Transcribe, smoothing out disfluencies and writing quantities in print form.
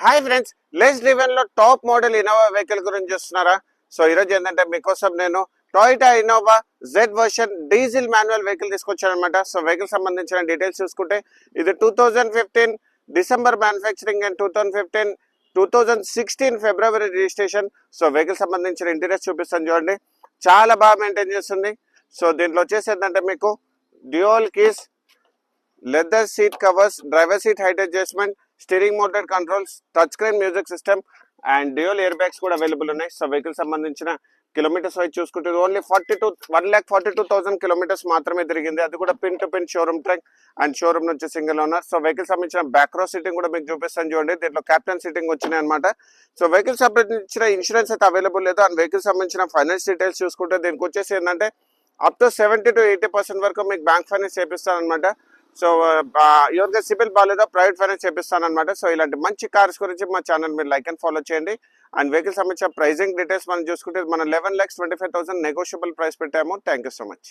Hi friends, less driven లో top model Innova vehicle గురించి చూస్తున్నారా? సో ఈరోజు ఏంటంటే మీకోసం నేను Toyota Innova Z version diesel manual vehicle తీసుకొచ్చాను అనమాట. సో వెహికల్ సంబంధించిన డీటెయిల్స్ చూసుకుంటే ఇది 2015 December manufacturing and 2016 February registration. So vehicle సంబంధించిన ఇంటీరియర్స్ చూపిస్తాను చూడండి, చాలా బాగా మెయింటైన్ చేస్తుంది. సో దీంట్లో వచ్చేసి ఏంటంటే మీకు dual keys, leather seat covers, driver seat height adjustment, steering motor controls, touch screen music system and dual air bags కూడా అవైలబుల్ ఉన్నాయి. సో వెహికల్ సంబంధించిన కిలోమీటర్స్ వైజ్ చూసుకుంటే ఓన్లీ 1,42,000 కిలోమీటర్స్ మాత్రమే తిరిగింది. అది కూడా pin to pin showroom track and showroom నుంచి single owner. So vehicle సంబంధించిన బ్యాక్ రో సీటింగ్ కూడా మీకు చూపిస్తాను చూడండి, దీంట్లో క్యాప్టెన్ సీటింగ్ వచ్చినాయి అనమాట. సో వెహికల్ సంబంధించిన ఇన్సూరెన్స్ అయితే అవైలబుల్ లేదు. అండ్ వెహికల్ సంబంధించిన ఫైనాన్స్ డీటెయిల్స్ చూసుకుంటే దీనికి వచ్చేసి ఏంటంటే అప్ టు 70 to 80% వరకు మీకు బ్యాంక్ ఫైనాన్స్ చేపిస్తాను అనమాట. సో ఎవరికైనా సిబిల్ బాగాలేదో ప్రైవేట్ ఫైనాన్స్ చేపిస్తాను అనమాట. సో ఇలాంటి మంచి కార్స్ గురించి మా ఛానల్ మీరు లైక్ అండ్ ఫాలో చేయండి. అండ్ వెహికల్ సంబంధించిన ప్రైజింగ్ డీటెయిల్స్ మనం చూసుకుంటే మనం 11,25,000 నెగోషియబుల్ ప్రైస్ పెట్టాము. Thank you so much.